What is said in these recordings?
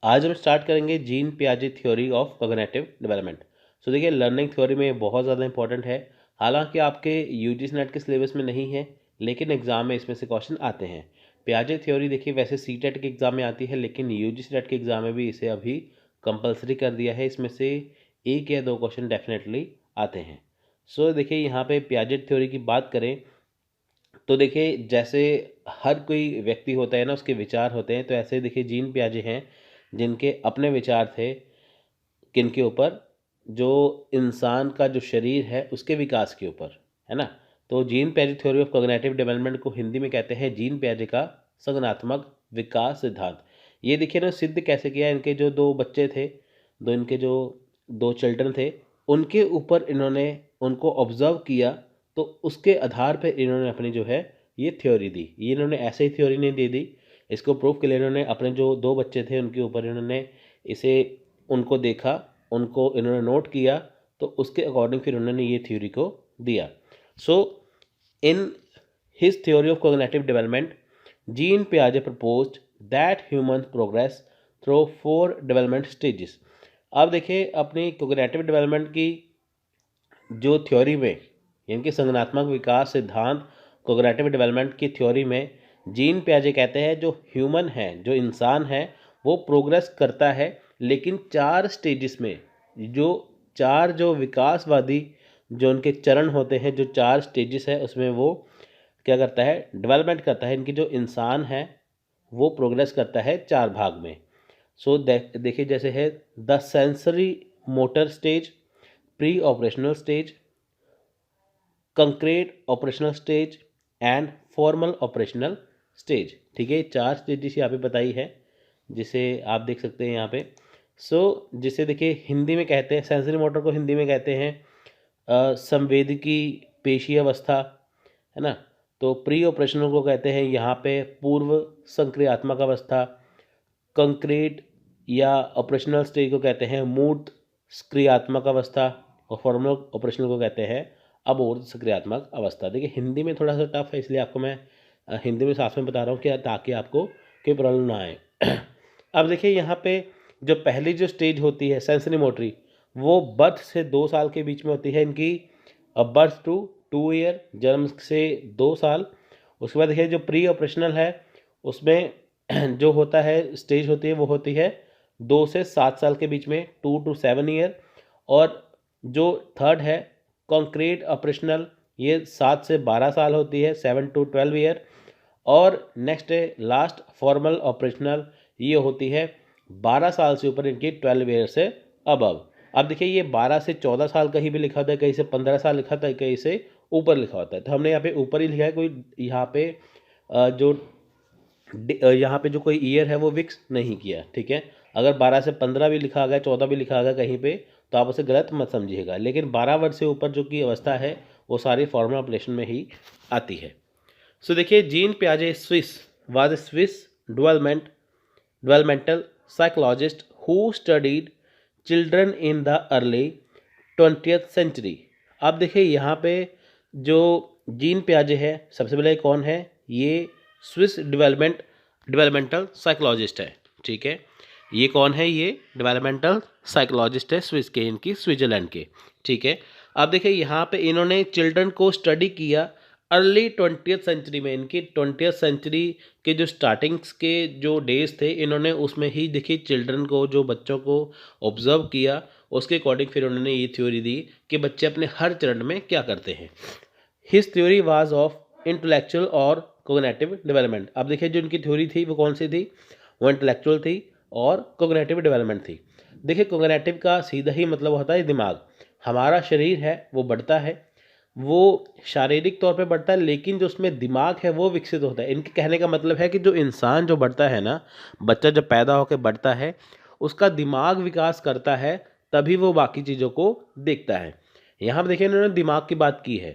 आज हम स्टार्ट करेंगे जीन पियाजे theory of cognitive development. So देखिए, लर्निंग थ्योरी में बहुत ज़्यादा इंपॉर्टेंट है। हालांकि आपके यूजीसी नेट के सिलेबस में नहीं है, लेकिन एग्जाम में इसमें से क्वेश्चन आते हैं। पियाजे थ्योरी देखिए वैसे सीटेट के एग्ज़ाम में आती है, लेकिन यूजीसी नेट के एग्ज़ाम में भी इसे अभी कंपलसरी कर दिया है। इसमें से एक या दो क्वेश्चन डेफिनेटली आते हैं। सो देखिए, यहाँ पे पियाजे थ्योरी की बात करें तो देखिए, जैसे हर कोई व्यक्ति होता है ना, उसके विचार होते हैं। तो ऐसे देखिए, जीन पियाजे हैं जिनके अपने विचार थे किनके ऊपर, जो इंसान का जो शरीर है उसके विकास के ऊपर, है ना। तो जीन पियाजे थ्योरी ऑफ कॉग्निटिव डेवलपमेंट को हिंदी में कहते हैं जीन पियाजे का संज्ञानात्मक विकास सिद्धांत। ये देखिए ना, सिद्ध कैसे किया। इनके जो दो बच्चे थे, इनके जो दो चिल्ड्रन थे, उनके ऊपर इन्होंने उनको ऑब्जर्व किया। तो उसके आधार पर इन्होंने अपनी जो है ये थ्योरी दी। ये इन्होंने ऐसे ही थ्योरी नहीं दे दी, इसको प्रूफ के लिए इन्होंने अपने जो दो बच्चे थे उनके ऊपर इन्होंने इसे उनको देखा, उनको इन्होंने नोट किया, तो उसके अकॉर्डिंग फिर उन्होंने ये थ्योरी को दिया। So in his theory of cognitive development, Jean पियाजे proposed that human progress through 4 development stages. अब देखिए, अपनी कॉग्निटिव डेवलपमेंट की जो थ्योरी में, यानी कि संज्ञानात्मक विकास सिद्धांत कॉग्निटिव डेवलपमेंट की थ्योरी में, जीन पियाजे कहते हैं जो ह्यूमन है, जो इंसान है, वो प्रोग्रेस करता है, लेकिन 4 स्टेजेस में। जो 4 जो विकासवादी जो उनके चरण होते हैं, जो 4 स्टेजेस है, उसमें वो क्या करता है, डेवलपमेंट करता है। इनकी जो इंसान है वो प्रोग्रेस करता है 4 भाग में। सो देखिए, जैसे है the sensory motor stage, pre operational stage, concrete operational stage and formal operational stage. ठीक है, 4 स्टेजेस यहाँ पे बताई है, जिसे आप देख सकते हैं यहाँ पे। जिसे देखिए हिंदी में कहते हैं, सेंसरी मोटर को हिंदी में कहते हैं संवेदकी पेशी अवस्था, है ना। तो प्री ऑपरेशनल को कहते हैं यहाँ पे पूर्व संक्रियात्मक अवस्था। कंक्रीट या ऑपरेशनल स्टेज को कहते हैं मूर्त सक्रियात्मक अवस्था। और फॉर्मल ऑपरेशनल को कहते हैं अमूर्त सक्रियात्मक अवस्था। देखिए, हिंदी में थोड़ा सा टफ है, इसलिए आपको मैं हिंदी में साथ में बता रहा हूँ कि ताकि आपको कोई प्रॉब्लम ना आए। अब देखिए, यहाँ पे जो पहली जो स्टेज होती है सेंसरी मोटरी, वो बर्थ से 2 साल के बीच में होती है इनकी। बर्थ टू 2 ईयर, जन्म से 2 साल। उसके बाद देखिए, जो प्री ऑपरेशनल है उसमें जो होता है स्टेज होती है, वो होती है 2 से 7 साल के बीच में, 2 to 7 ईयर। और जो थर्ड है कॉन्क्रीट ऑपरेशनल, ये 7 से 12 साल होती है, 7 to 12 ईयर। और नेक्स्ट है लास्ट फॉर्मल ऑपरेशनल, ये होती है 12 साल से ऊपर, इनकी 12 ईयर से अबव। अब देखिए, ये 12 से 14 साल कहीं भी लिखा होता है, कहीं से 15 साल लिखा होता है, कहीं से ऊपर लिखा होता है। तो हमने यहाँ पे ऊपर ही लिखा है, कोई यहाँ पे यहाँ पे जो कोई ईयर है वो फिक्स नहीं किया। ठीक है, अगर 12 से 15 भी लिखा गया, 14 भी लिखा गया कहीं पे, तो आप उसे गलत मत समझिएगा। लेकिन 12 वर्ष से ऊपर जो की अवस्था है वो सारी फॉर्मल ऑपरेशन में ही आती है। सो देखिए, जीन पियाजे Swiss was a Swiss developmental psychologist who studied children in the early 20th century. अब देखिए, यहाँ पे जो जीन पियाजे है, सबसे पहले कौन है, ये स्विस डेवलपमेंटल साइकोलॉजिस्ट है। ठीक है, ये कौन है, ये डेवलपमेंटल साइकोलॉजिस्ट है स्विस के, इनकी स्विट्जरलैंड के। ठीक है, अब देखिए, यहाँ पे इन्होंने चिल्ड्रन को स्टडी किया अर्ली 20th सेंचुरी में। इनकी 20th सेंचुरी के जो स्टार्टिंग्स के जो डेज थे, इन्होंने उसमें ही देखिए चिल्ड्रन को, जो बच्चों को ऑब्जर्व किया, उसके अकॉर्डिंग फिर उन्होंने ये थ्योरी दी कि बच्चे अपने हर चरण में क्या करते हैं। His theory was of intellectual और कोग्निटिव डेवलपमेंट। अब देखिए, जो इनकी थ्योरी थी वो कौन सी थी, वो इंटेलेक्चुअल थी और कोग्निटिव डेवलपमेंट थी। देखिए, कोग्निटिव का सीधा ही मतलब होता है दिमाग। हमारा शरीर है वो बढ़ता है, वो शारीरिक तौर पे बढ़ता है, लेकिन जो उसमें दिमाग है वो विकसित होता है। इनके कहने का मतलब है कि जो इंसान जो बढ़ता है ना, बच्चा जब पैदा होकर बढ़ता है, उसका दिमाग विकास करता है, तभी वो बाकी चीज़ों को देखता है। यहाँ पर देखिए, इन्होंने दिमाग की बात की है,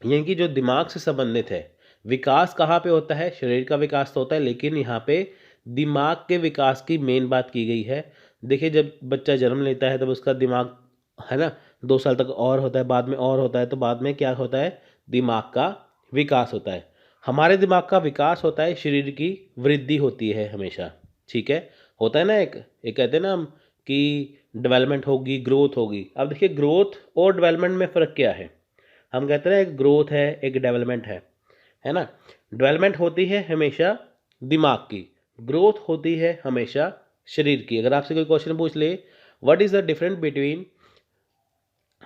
यानी कि जो दिमाग से संबंधित है। विकास कहाँ पे होता है, शरीर का विकास तो होता है, लेकिन यहाँ पे दिमाग के विकास की मेन बात की गई है। देखिए, जब बच्चा जन्म लेता है तब उसका दिमाग, है ना, 2 साल तक और होता है, बाद में और होता है, तो बाद में क्या होता है, दिमाग का विकास होता है। हमारे दिमाग का विकास होता है, शरीर की वृद्धि होती है हमेशा। ठीक है, होता है ना एक कहते हैं ना हम कि डेवलपमेंट होगी, ग्रोथ होगी। अब देखिए ग्रोथ और डेवलपमेंट में फ़र्क क्या है। हम कहते हैं ना एक ग्रोथ है, एक डेवलपमेंट है ना। डेवलपमेंट होती है हमेशा दिमाग की, ग्रोथ होती है हमेशा शरीर की। अगर आपसे कोई क्वेश्चन पूछ ले what is the difference between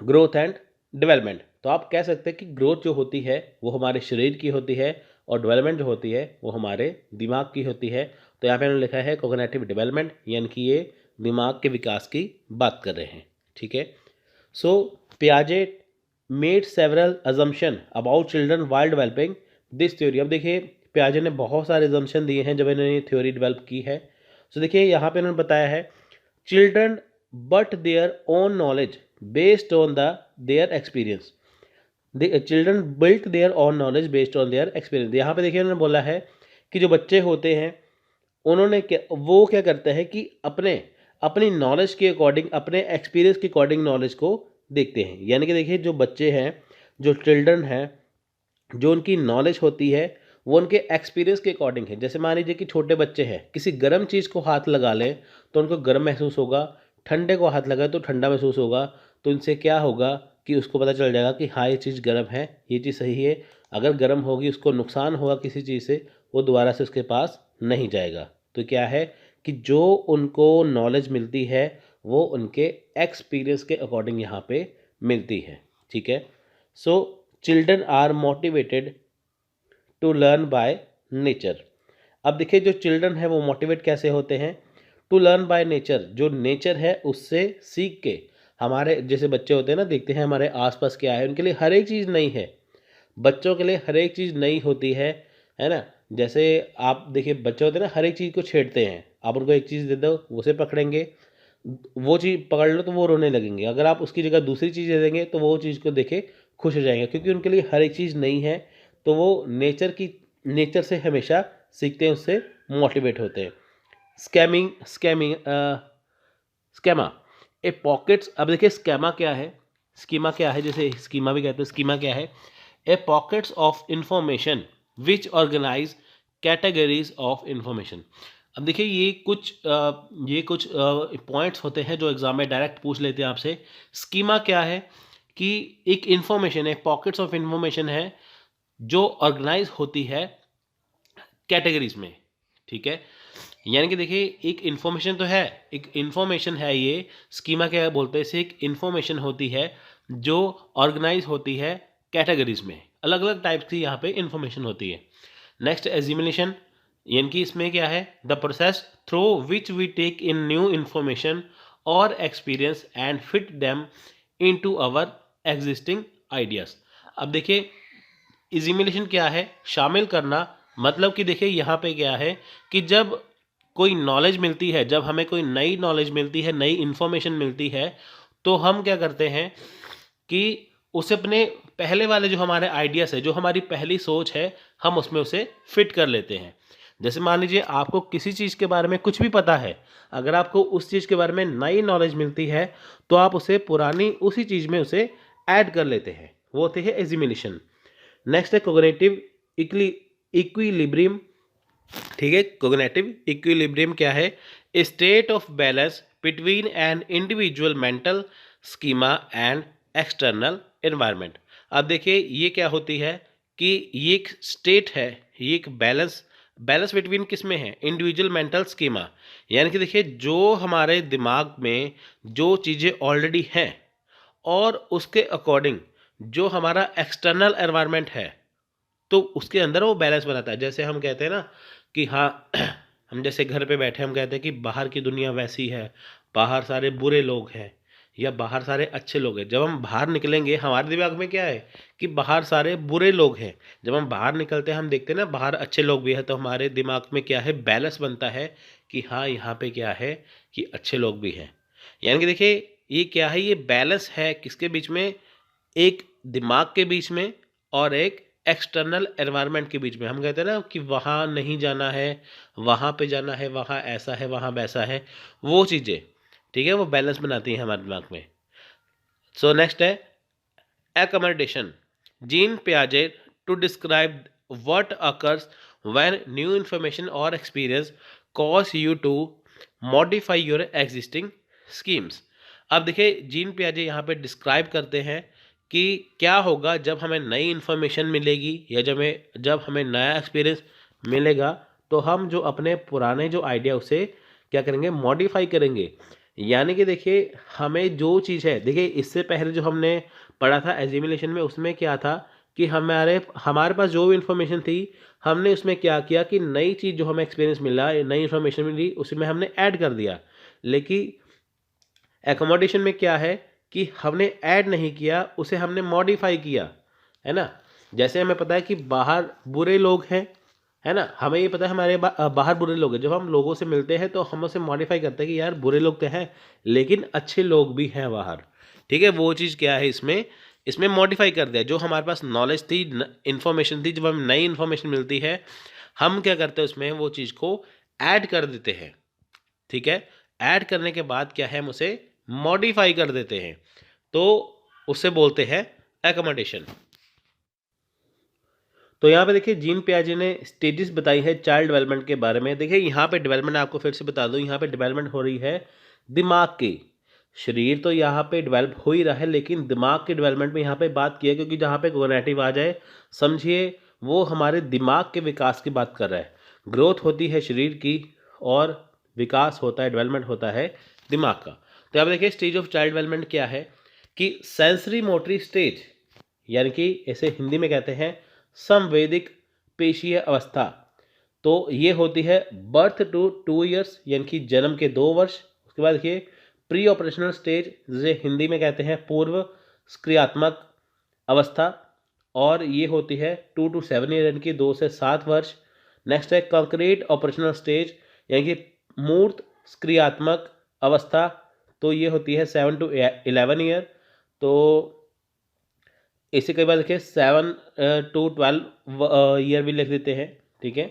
growth and development, तो आप कह सकते हैं कि ग्रोथ जो होती है वो हमारे शरीर की होती है और डेवलपमेंट जो होती है वो हमारे दिमाग की होती है। तो यहाँ पे उन्होंने लिखा है कोग्निटिव डेवलपमेंट, यानी कि ये दिमाग के विकास की बात कर रहे हैं। ठीक है, सो पियाजे made several assumption about children while developing this theory. अब देखिए पियाजे ने बहुत सारे अजम्पशन दिए हैं जब इन्होंने ये थ्योरी डेवलप की है। सो देखिए यहाँ पे इन्होंने बताया है children but their own knowledge based on their experience. Children built their own knowledge based on their experience. यहाँ पे देखिए उन्होंने बोला है कि जो बच्चे होते हैं उन्होंने क्या करते हैं कि अपनी नॉलेज के अकॉर्डिंग, अपने एक्सपीरियंस के अकॉर्डिंग नॉलेज को देखते हैं। यानी कि देखिए जो बच्चे हैं, जो चिल्ड्रन हैं, जो उनकी नॉलेज होती है वो उनके एक्सपीरियंस के अकॉर्डिंग है। जैसे मान लीजिए कि छोटे बच्चे हैं, किसी गर्म चीज़ को हाथ लगा लें तो उनको गर्म महसूस होगा, ठंडे को हाथ लगाए तो ठंडा महसूस होगा। तो इनसे क्या होगा कि उसको पता चल जाएगा कि हाँ ये चीज़ गर्म है, ये चीज़ सही है। अगर गर्म होगी, उसको नुकसान होगा किसी चीज़ से, वो दोबारा से उसके पास नहीं जाएगा। तो क्या है कि जो उनको नॉलेज मिलती है वो उनके एक्सपीरियंस के अकॉर्डिंग यहाँ पे मिलती है। ठीक है, so children are motivated to learn by nature. अब देखिए जो चिल्ड्रन है वो मोटिवेट कैसे होते हैं, टू लर्न बाय नेचर, जो नेचर है उससे सीख के। हमारे जैसे बच्चे होते हैं ना, देखते हैं हमारे आसपास क्या है, उनके लिए हर एक चीज़ नई है। बच्चों के लिए हर एक चीज़ नई होती है ना। जैसे आप देखिए बच्चे होते हैं ना, हर एक चीज़ को छेड़ते हैं। आप उनको एक चीज़ दे दो, उसे पकड़ेंगे, वो चीज़ पकड़ लो तो वो रोने लगेंगे। अगर आप उसकी जगह दूसरी चीज़ दे देंगे तो वो चीज़ को देखे खुश हो जाएंगे, क्योंकि उनके लिए हर एक चीज़ नई है। तो वो नेचर से हमेशा सीखते हैं, उससे मोटिवेट होते हैं। स्कैमिंग स्कैमिंग स्कैमा ए पॉकेट्स। अब देखिए स्कैमा क्या है, स्कीमा क्या है, जैसे स्कीमा भी कहते हैं, स्कीमा क्या है, a pockets of information which organize categories of information. अब देखिए ये कुछ पॉइंट्स होते हैं जो एग्जाम में डायरेक्ट पूछ लेते हैं आपसे। स्कीमा क्या है कि एक इंफॉर्मेशन है, पॉकेट्स ऑफ इंफॉर्मेशन है जो ऑर्गेनाइज होती है कैटेगरीज में। ठीक है, यानी कि देखिए एक इन्फॉर्मेशन तो है, एक इन्फॉर्मेशन है, ये स्कीमा क्या बोलते हैं इसे, एक इन्फॉर्मेशन होती है जो ऑर्गेनाइज होती है कैटेगरीज में। अलग अलग टाइप की यहाँ पे इन्फॉर्मेशन होती है। नेक्स्ट एजिमुलेशन, यानी कि इसमें क्या है, the process through which we take in new information और experience and fit them into our existing ideas. अब देखिए इजिमुलेशन क्या है, शामिल करना। मतलब कि देखिए यहाँ पे क्या है कि जब कोई नॉलेज मिलती है, जब हमें कोई नई नॉलेज मिलती है, नई इन्फॉर्मेशन मिलती है, तो हम क्या करते हैं कि उसे अपने पहले वाले जो हमारे आइडियाज़ है, जो हमारी पहली सोच है, हम उसमें उसे फिट कर लेते हैं। जैसे मान लीजिए आपको किसी चीज़ के बारे में कुछ भी पता है, अगर आपको उस चीज़ के बारे में नई नॉलेज मिलती है तो आप उसे पुरानी उसी चीज़ में उसे ऐड कर लेते हैं, वो होती है एजिमुलेशन। नेक्स्ट है कोग्निटिव इक्विलिब्रियम। ठीक है, कोग्निटिव इक्विलिब्रियम क्या है, a state of balance between an individual mental schema and external environment. अब देखिए ये क्या होती है कि ये एक स्टेट है, ये एक बैलेंस बिटवीन किस में है, इंडिविजुअल मेंटल स्कीमा। यानी कि देखिए जो हमारे दिमाग में जो चीज़ें ऑलरेडी हैं और उसके अकॉर्डिंग जो हमारा एक्सटर्नल एनवायरनमेंट है, तो उसके अंदर वो बैलेंस बनाता है। जैसे हम कहते हैं ना कि हाँ हम जैसे घर पे बैठे हम कहते हैं कि बाहर की दुनिया वैसी है, बाहर सारे बुरे लोग हैं या बाहर सारे अच्छे लोग हैं। जब हम बाहर निकलेंगे हमारे दिमाग में क्या है कि बाहर सारे बुरे लोग हैं। जब हम बाहर निकलते हैं हम देखते हैं ना बाहर अच्छे लोग भी हैं, तो हमारे दिमाग में क्या है, बैलेंस बनता है कि हाँ यहाँ पे क्या है कि अच्छे लोग भी हैं। यानी कि देखिए ये क्या है, ये बैलेंस है किसके बीच में, एक दिमाग के बीच में और एक एक्सटर्नल एनवायरनमेंट के बीच में। हम कहते हैं ना कि वहाँ नहीं जाना है, वहाँ पे जाना है, वहाँ ऐसा है, वहाँ वैसा है, वो चीज़ें ठीक है वो बैलेंस बनाती हैं हमारे दिमाग में। सो नेक्स्ट है accommodation. Jean Piaget to describe what occurs when new information or experience cause you to modify your existing schemes. अब देखिए जीन पियाजे यहाँ पे डिस्क्राइब करते हैं कि क्या होगा जब हमें नई इन्फॉर्मेशन मिलेगी या जब हमें नया एक्सपीरियंस मिलेगा, तो हम जो अपने पुराने जो आइडिया उसे क्या करेंगे, मॉडिफाई करेंगे। यानी कि देखिए हमें जो चीज़ है, देखिए इससे पहले जो हमने पढ़ा था एजिमुलेशन में, उसमें क्या था कि हमारे हमारे पास जो भी इन्फॉर्मेशन थी, हमने उसमें क्या किया कि नई चीज़ जो हमें एक्सपीरियंस मिला, नई इन्फॉर्मेशन मिली, उसमें हमने ऐड कर दिया। लेकिन एकोमोडेशन में क्या है कि हमने ऐड नहीं किया, उसे हमने मॉडिफाई किया, है ना। जैसे हमें पता है कि बाहर बुरे लोग हैं, है ना, हमें ये पता है हमारे बाहर बुरे लोग हैं। जब हम लोगों से मिलते हैं तो हम उसे मॉडिफाई करते हैं कि यार बुरे लोग तो हैं लेकिन अच्छे लोग भी हैं बाहर, ठीक है। वो चीज़ क्या है, इसमें इसमें मॉडिफाई कर दिया। जो हमारे पास नॉलेज थी, इन्फॉर्मेशन थी, जब हमें नई इन्फॉर्मेशन मिलती है, हम क्या करते हैं उसमें वो चीज़ को ऐड कर देते हैं, ठीक है। ऐड करने के बाद क्या है, हम उसे मॉडिफाई कर देते हैं, तो उसे बोलते हैं एकोमोडेशन। तो यहाँ पे देखिए जीन पियाजे ने स्टेजेस बताई है चाइल्ड डेवलपमेंट के बारे में। देखिए यहाँ पे डेवलपमेंट आपको फिर से बता दूँ, यहाँ पे डेवलपमेंट हो रही है दिमाग की। शरीर तो यहाँ पे डेवलप हो ही रहा है, लेकिन दिमाग के डेवलपमेंट में यहाँ पे बात की है, क्योंकि जहाँ पे कोग्निटिव आ जाए, समझिए वो हमारे दिमाग के विकास की बात कर रहा है। ग्रोथ होती है शरीर की और विकास होता है, डेवलपमेंट होता है दिमाग का। तो यहाँ पे देखिए स्टेज ऑफ चाइल्ड डेवलपमेंट क्या है कि सेंसरी मोटरी स्टेज, यानी कि इसे हिंदी में कहते हैं संवेदिक पेशीय अवस्था। तो ये होती है बर्थ टू 2 ईयर्स, यानी कि जन्म के 2 वर्ष। उसके बाद देखिए प्री ऑपरेशनल स्टेज, जिसे हिंदी में कहते हैं पूर्व सक्रियात्मक अवस्था, और ये होती है 2 to 7 ईयर, यानी कि 2 से 7 वर्ष। नेक्स्ट है कंक्रीट ऑपरेशनल स्टेज, यानी कि मूर्त सक्रियात्मक अवस्था, तो ये होती है 7 to 11 ईयर। तो इसे कई बार देखिए 7 to 12 ईयर भी लिख देते हैं, ठीक है।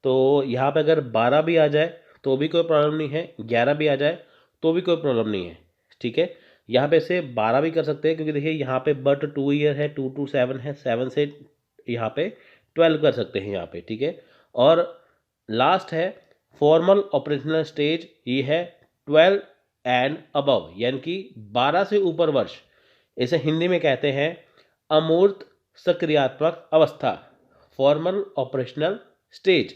तो यहाँ पे अगर 12 भी आ जाए तो भी कोई प्रॉब्लम नहीं है, 11 भी आ जाए तो भी कोई प्रॉब्लम नहीं है, ठीक है। यहाँ पे से 12 भी कर सकते हैं, क्योंकि देखिए यहाँ पे बट 2 ईयर है, 2 to 7 है, 7 से यहाँ पे 12 कर सकते हैं यहाँ पे, ठीक है। और लास्ट है फॉर्मल ऑपरेशनल स्टेज, ये है 12 एंड अबव, यानी कि 12 से ऊपर वर्ष। इसे हिंदी में कहते हैं अमूर्त सक्रियात्मक अवस्था, फॉर्मल ऑपरेशनल स्टेज।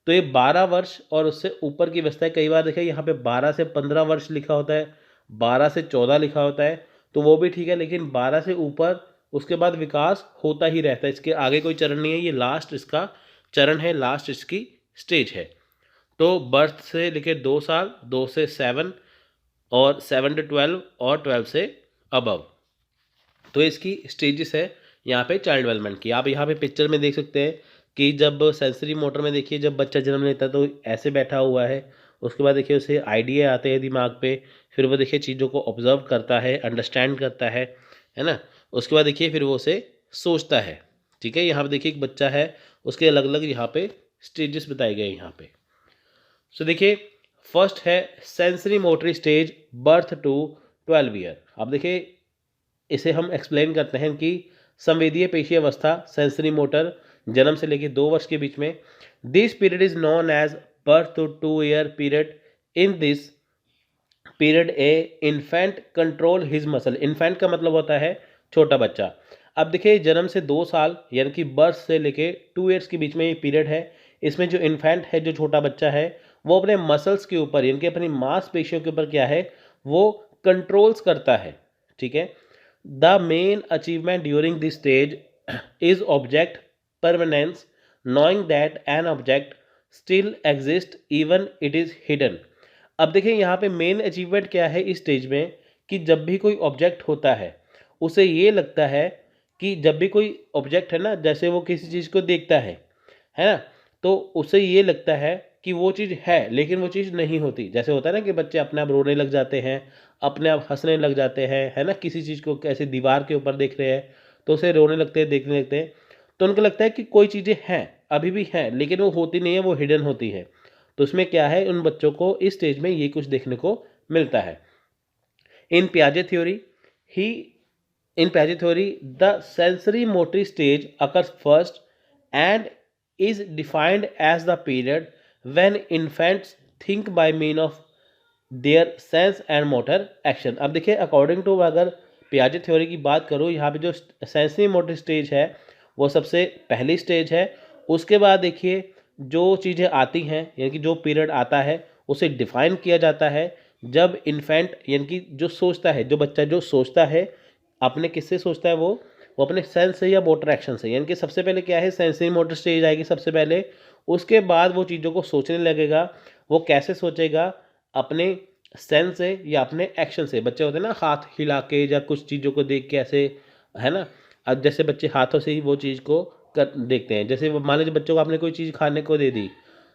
तो ये 12 वर्ष और उससे ऊपर की अवस्था है। कई बार देखिए यहाँ पे 12 से 15 वर्ष लिखा होता है, 12 से 14 लिखा होता है, तो वो भी ठीक है, लेकिन 12 से ऊपर उसके बाद विकास होता ही रहता है। इसके आगे कोई चरण नहीं है, ये लास्ट इसका चरण है, लास्ट इसकी स्टेज है। तो बर्थ से लेके 2 साल, 2 से 7, और 7 to 12, और 12 से अबव। तो इसकी स्टेजेस है यहाँ पे चाइल्ड डेवलपमेंट की। आप यहाँ पे पिक्चर में देख सकते हैं कि जब सेंसरी मोटर में देखिए जब बच्चा जन्म लेता है तो ऐसे बैठा हुआ है। उसके बाद देखिए उसे आइडिया आते हैं दिमाग पे, फिर वो देखिए चीज़ों को ऑब्जर्व करता है, अंडरस्टैंड करता है ना। उसके बाद देखिए फिर वो उसे सोचता है, ठीक है। यहाँ पे देखिए एक बच्चा है, उसके अलग अलग यहाँ पे स्टेजेस बताए गए यहाँ पे। सो देखिए फर्स्ट है सेंसरी मोटरी स्टेज, बर्थ टू 12 ईयर। अब देखिए इसे हम एक्सप्लेन करते हैं कि संवेदीय पेशी अवस्था, सेंसरी मोटर, जन्म से लेकर 2 वर्ष के बीच में। This period is known as birth to 2 year period. In this period a infant control his muscle. Infant का मतलब होता है छोटा बच्चा। अब देखिए जन्म से 2 साल यानी कि बर्थ से लेके 2 ईयर्स के बीच में ये पीरियड है। इसमें जो इन्फेंट है, जो छोटा बच्चा है, वो अपने मसल्स के ऊपर यानी कि अपनी मांसपेशियों के ऊपर क्या है, वो कंट्रोल्स करता है, ठीक है। The main achievement during this stage is object permanence, knowing that an object still exist even it is hidden. अब देखिए यहाँ पे मेन अचीवमेंट क्या है इस स्टेज में, कि जब भी कोई ऑब्जेक्ट होता है उसे ये लगता है कि जब भी कोई ऑब्जेक्ट है ना, जैसे वो किसी चीज़ को देखता है ना, तो उसे ये लगता है कि वो चीज़ है लेकिन वो चीज़ नहीं होती। जैसे होता है ना कि बच्चे अपने आप रोने लग जाते हैं, अपने आप हंसने लग जाते हैं, है ना, किसी चीज़ को कैसे दीवार के ऊपर देख रहे हैं तो उसे रोने लगते हैं, देखने लगते हैं, तो उनको लगता है कि कोई चीज़ें हैं, अभी भी हैं, लेकिन वो होती नहीं है, वो हिडन होती है। तो उसमें क्या है, उन बच्चों को इस स्टेज में ये कुछ देखने को मिलता है। इन पियाजे थ्योरी ही In Piaget theory, the sensory motor stage occurs first and is defined as the period when infants think by mean of their sense and motor action. अब देखिए अकॉर्डिंग टू अगर पियाजे थ्योरी की बात करूँ, यहाँ पे जो सेंसरी मोटर स्टेज है वो सबसे पहली स्टेज है। उसके बाद देखिए जो चीज़ें आती हैं, यानी कि जो पीरियड आता है उसे डिफाइन किया जाता है जब इन्फेंट यानी कि जो सोचता है, जो बच्चा जो सोचता है अपने किससे सोचता है, वो अपने सेंस से या मोटर एक्शन से। यानी कि सबसे पहले क्या है, सेंसरी मोटर स्टेज आएगी सबसे पहले, उसके बाद वो चीज़ों को सोचने लगेगा। वो कैसे सोचेगा, अपने सेंस से या अपने एक्शन से। बच्चे होते हैं ना हाथ हिला के या कुछ चीज़ों को देख के ऐसे, है ना। अब जैसे बच्चे हाथों से ही वो चीज़ को कर देखते हैं। जैसे मान लीजिए बच्चों को आपने कोई चीज़ खाने को दे दी,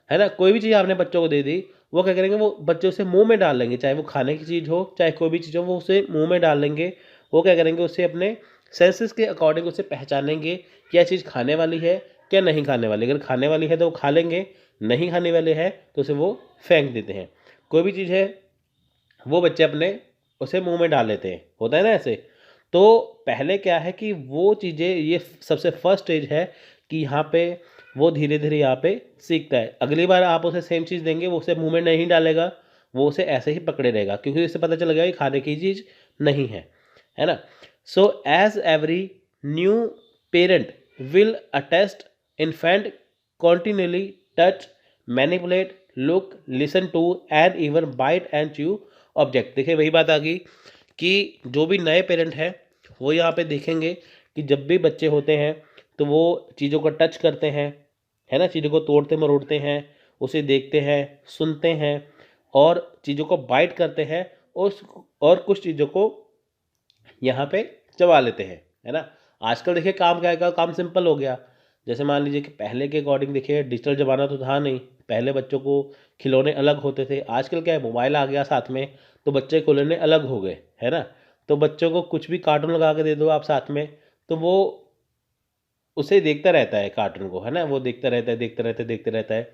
है ना, कोई भी चीज़ आपने बच्चों को दे दी, वो क्या करेंगे, वो बच्चे उसे मुंह में डाल लेंगे, चाहे वो खाने की चीज़ हो चाहे कोई भी चीज़ हो, वो उसे मुंह में डाल लेंगे। वो क्या करेंगे, उसे अपने सेंसेस के अकॉर्डिंग उसे पहचानेंगे क्या चीज़ खाने वाली है क्या नहीं खाने वाली। अगर खाने वाली है तो वो खा लेंगे, नहीं खाने वाले है तो उसे वो फेंक देते हैं। कोई भी चीज़ है वो बच्चे अपने उसे मुंह में डाल लेते हैं, होता है ना ऐसे। तो पहले क्या है कि वो चीज़ें, ये सबसे फर्स्ट स्टेज है कि यहाँ पे वो धीरे धीरे यहाँ पे सीखता है। अगली बार आप उसे सेम चीज़ देंगे, वो उसे मुंह में नहीं डालेगा, वो उसे ऐसे ही पकड़े रहेगा, क्योंकि इससे पता चल गया कि खाने की चीज़ नहीं है ना। So as every new parent will attest infant continually touch, manipulate, look, listen to and even bite and chew object. देखिए वही बात आ गई कि जो भी नए पेरेंट हैं वो यहाँ पे देखेंगे कि जब भी बच्चे होते हैं तो वो चीज़ों को टच करते हैं, है ना, चीज़ों को तोड़ते मरोड़ते हैं, उसे देखते हैं, सुनते हैं और चीज़ों को बाइट करते हैं, उस और कुछ चीज़ों को यहाँ पे चबा लेते हैं, है ना। आजकल देखिए काम क्या है, काम सिंपल हो गया। जैसे मान लीजिए कि पहले के अकॉर्डिंग देखिए डिजिटल ज़माना तो था नहीं, पहले बच्चों को खिलौने अलग होते थे। आजकल क्या है, मोबाइल आ गया साथ में, तो बच्चे खिलौने अलग हो गए, है ना। तो बच्चों को कुछ भी कार्टून लगा के दे दो आप साथ में, तो वो उसे देखता रहता है कार्टून को, है ना, वो देखता रहता है, देखता रहता है, देखते रहता है।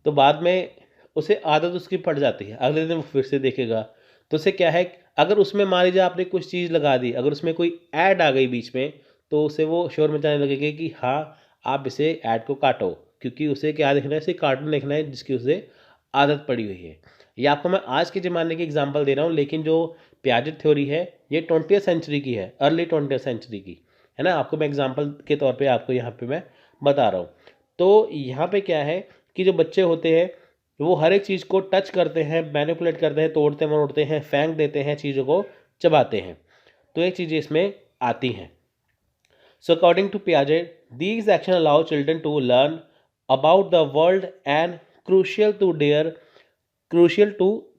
तो बाद में उसे आदत उसकी पड़ जाती है, अगले दिन वो फिर से देखेगा। तो उससे क्या है, अगर उसमें मान लीजिए आपने कुछ चीज़ लगा दी, अगर उसमें कोई ऐड आ गई बीच में, तो उसे वो शोर मचाने लगेगी कि हाँ, आप इसे ऐड को काटो, क्योंकि उसे क्या देखना है, इसे कार्टून देखना है जिसकी उसे आदत पड़ी हुई है। ये आपको मैं आज के ज़माने की एग्जांपल दे रहा हूँ, लेकिन जो पियाजे थ्योरी है ये 20वीं सेंचुरी की है, अर्ली 20वीं सेंचुरी की, है ना। आपको मैं एग्जांपल के तौर पे आपको यहाँ पे मैं बता रहा हूँ। तो यहाँ पे क्या है कि जो बच्चे होते हैं वो हर एक चीज़ को टच करते हैं, मैनिपुलेट करते हैं, तोड़ते मरोड़ते हैं, फेंक देते हैं, चीज़ों को चबाते हैं। तो ये चीज़ें इसमें आती हैं। So according to Piaget, these actions allow children to learn about the world and crucial to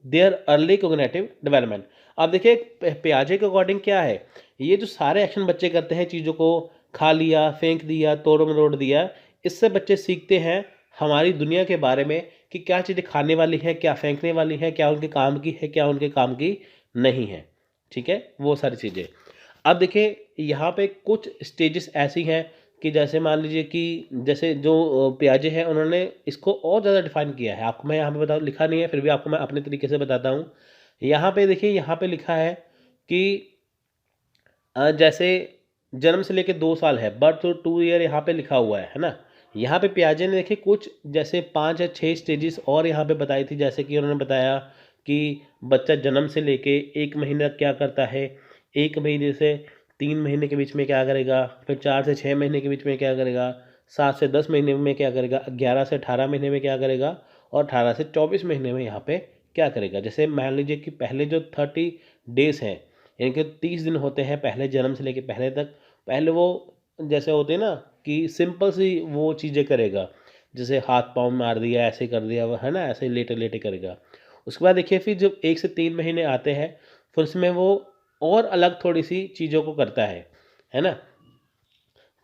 their early cognitive development। अब देखिए पियाजे के अकॉर्डिंग क्या है, ये जो सारे एक्शन बच्चे करते हैं, चीज़ों को खा लिया, फेंक दिया, तोड़ मरोड़ दिया, इससे बच्चे सीखते हैं हमारी दुनिया के बारे में कि क्या चीज़ें खाने वाली है, क्या फेंकने वाली है, क्या उनके काम की है, क्या उनके काम की नहीं है। ठीक है, वो सारी चीज़ें। अब देखिए यहाँ पे कुछ स्टेजेस ऐसी हैं कि जैसे मान लीजिए कि जैसे जो पियाजे हैं उन्होंने इसको और ज़्यादा डिफाइन किया है। आपको मैं यहाँ पे बता, लिखा नहीं है, फिर भी आपको मैं अपने तरीके से बताता हूँ। यहाँ पे देखिए, यहाँ पे लिखा है कि जैसे जन्म से लेके 2 साल है, बर्थ टू 2 ईयर यहाँ पे लिखा हुआ है ना। यहाँ पे पियाजे ने देखिए कुछ जैसे 5 या 6 स्टेजेस और यहाँ पे बताई थी। जैसे कि उन्होंने बताया कि बच्चा जन्म से लेके 1 महीने तक क्या करता है, 1 महीने से 3 महीने के बीच में क्या करेगा, फिर 4 से 6 महीने के बीच में क्या करेगा, 7 से 10 महीने में क्या करेगा, 11 से 18 महीने में क्या करेगा और 18 से 24 महीने में यहाँ पे क्या करेगा। जैसे मान लीजिए कि पहले जो 30 डेज़ हैं, यानी कि 30 दिन होते हैं पहले जन्म से लेके पहले तक, पहले वो जैसे होते हैं ना कि सिंपल सी वो चीज़ें करेगा, जैसे हाथ पाँव मार दिया, ऐसे कर दिया, वो है ना, ऐसे लेटे लेटे करेगा। उसके बाद देखिए फिर जब 1 से 3 महीने आते हैं, फिर उसमें वो और अलग थोड़ी सी चीज़ों को करता है ना।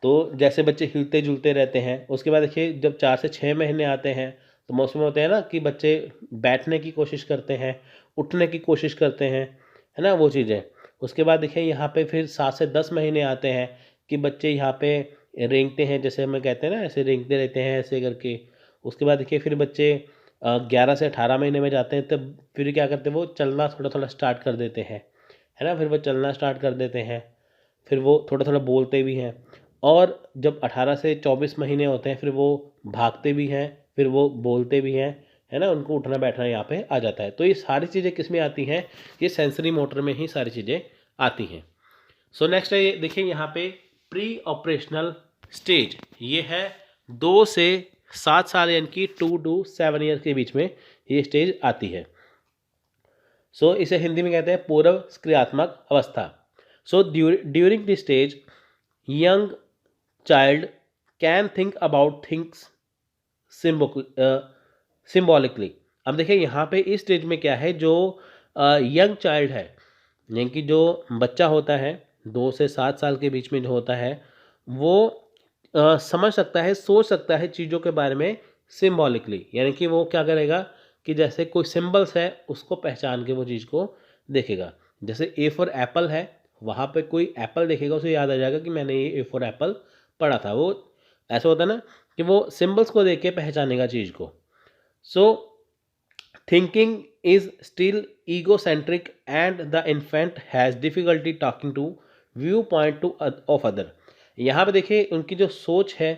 तो जैसे बच्चे हिलते जुलते रहते हैं। उसके बाद देखिए जब 4 से 6 महीने आते हैं, तो मौसम में होते हैं ना कि बच्चे बैठने की कोशिश करते हैं, उठने की कोशिश करते हैं, है ना, वो चीज़ें। उसके बाद देखिए यहाँ पे फिर 7 से 10 महीने आते हैं कि बच्चे यहाँ पे रेंगते हैं, जैसे हमें कहते हैं ना, ऐसे रेंगते रहते हैं ऐसे करके। उसके बाद देखिए फिर बच्चे 11 से 18 महीने में जाते हैं, तब फिर क्या करते हैं, वो चलना थोड़ा थोड़ा स्टार्ट कर देते हैं, है ना। फिर वो चलना स्टार्ट कर देते हैं, फिर वो थोड़ा थोड़ा बोलते भी हैं। और जब 18 से 24 महीने होते हैं, फिर वो भागते भी हैं, फिर वो बोलते भी हैं, है ना, उनको उठना बैठना यहाँ पे आ जाता है। तो ये सारी चीज़ें किस में आती हैं, ये सेंसरी मोटर में ही सारी चीज़ें आती हैं। सो नेक्स्ट है, देखिए यहाँ पे प्री ऑपरेशनल स्टेज, ये है 2 से 7 साल यानी कि 2 to 7 ईयर के बीच में ये स्टेज आती है। सो इसे हिंदी में कहते हैं पूर्व क्रियात्मक अवस्था। So during this stage young child can think about things symbolically. अब देखिए यहाँ पे इस स्टेज में क्या है, जो यंग चाइल्ड है यानी कि जो बच्चा होता है 2 से 7 साल के बीच में जो होता है, वो समझ सकता है, सोच सकता है चीज़ों के बारे में सिम्बॉलिकली, यानी कि वो क्या करेगा कि जैसे कोई सिंबल्स है उसको पहचान के वो चीज़ को देखेगा। जैसे ए फॉर एप्पल है, वहाँ पे कोई एप्पल देखेगा उसे याद आ जाएगा कि मैंने ये ए फॉर एप्पल पढ़ा था। वो ऐसा होता है ना कि वो सिंबल्स को देख के पहचानेगा चीज़ को। सो thinking is still egocentric and the infant has difficulty talking to viewpoint to of other। यहाँ पे देखिए उनकी जो सोच है,